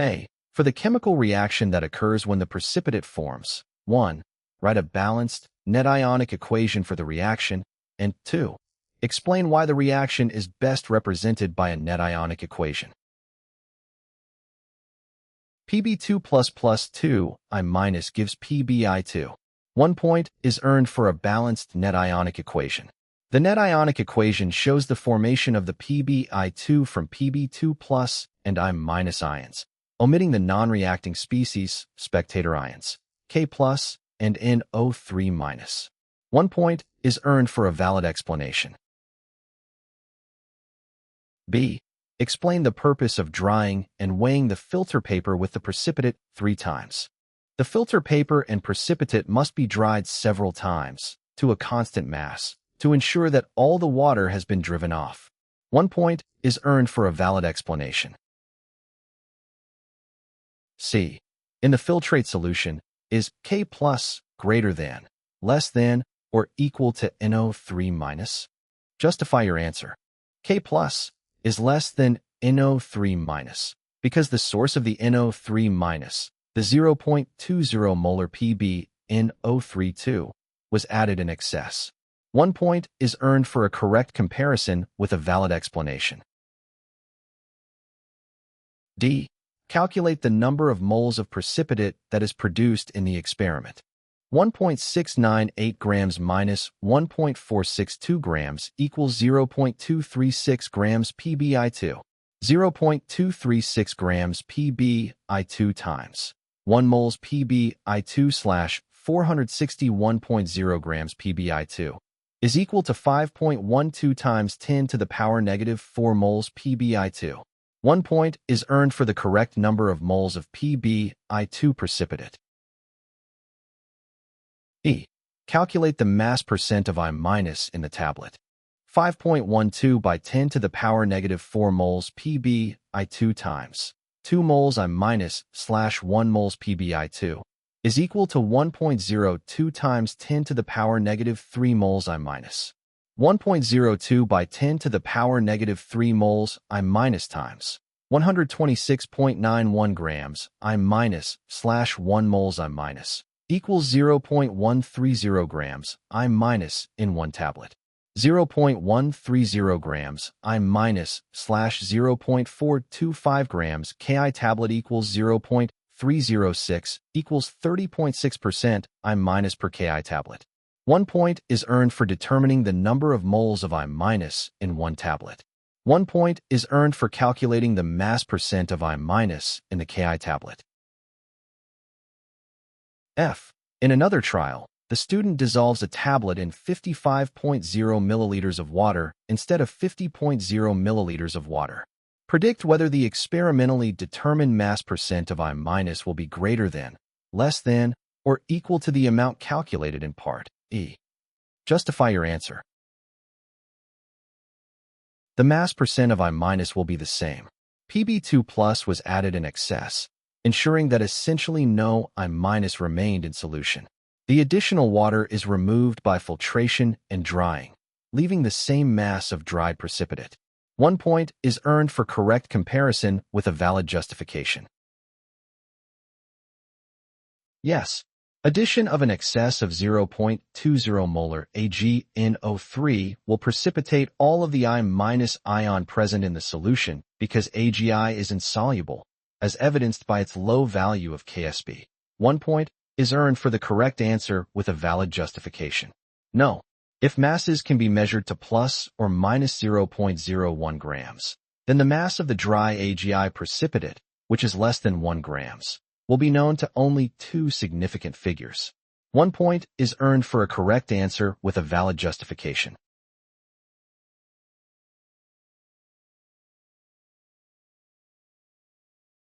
A. For the chemical reaction that occurs when the precipitate forms, 1. Write a balanced, net-ionic equation for the reaction, and 2. Explain why the reaction is best represented by a net-ionic equation. Pb2 plus 2i minus gives Pbi2. 1 point is earned for a balanced net-ionic equation. The net-ionic equation shows the formation of the Pbi2 from Pb2 plus and I minus ions, omitting the non-reacting species, spectator ions, K plus and NO3 minus. 1 point is earned for a valid explanation. B. Explain the purpose of drying and weighing the filter paper with the precipitate 3 times. The filter paper and precipitate must be dried several times, to a constant mass, to ensure that all the water has been driven off. 1 point is earned for a valid explanation. C. In the filtrate solution, is K plus greater than, less than, or equal to NO3 minus? Justify your answer. K plus is less than NO3 minus because the source of the NO3 minus, the 0.20 molar PbNO32, was added in excess. 1 point is earned for a correct comparison with a valid explanation. D. Calculate the number of moles of precipitate that is produced in the experiment. 1.698 grams minus 1.462 grams equals 0.236 grams Pbi2. 0.236 grams Pbi2 times 1 moles Pbi2 slash 461.0 grams Pbi2 is equal to 5.12 times 10 to the power negative 4 moles Pbi2. 1 point is earned for the correct number of moles of Pbi2 precipitate. E. Calculate the mass percent of I minus in the tablet. 5.12 by 10 to the power negative 4 moles Pbi2 times 2 moles I minus slash 1 moles Pbi2 is equal to 1.02 times 10 to the power negative 3 moles I minus. 1.02 by 10 to the power negative 3 moles I minus times 126.91 grams I minus slash 1 moles I minus equals 0.130 grams I minus in 1 tablet. 0.130 grams I minus slash 0.425 grams Ki tablet equals 0.306 equals 30.6% I minus per Ki tablet. 1 point is earned for determining the number of moles of I minus in 1 tablet. 1 point is earned for calculating the mass percent of I minus in the Ki tablet. F. In another trial, the student dissolves a tablet in 55.0 milliliters of water instead of 50.0 milliliters of water. Predict whether the experimentally determined mass percent of I minus will be greater than, less than, or equal to the amount calculated in part E. Justify your answer. The mass percent of I minus will be the same. Pb2 plus was added in excess, ensuring that essentially no I minus remained in solution. The additional water is removed by filtration and drying, leaving the same mass of dried precipitate. 1 point is earned for correct comparison with a valid justification. Yes. Addition of an excess of 0.20 molar AgNO3 will precipitate all of the I minus ion present in the solution because AgI is insoluble, as evidenced by its low value of Ksp. 1 point is earned for the correct answer with a valid justification. No. If masses can be measured to plus or minus 0.01 grams, then the mass of the dry AgI precipitate, which is less than 1 grams, will be known to only 2 significant figures. 1 point is earned for a correct answer with a valid justification.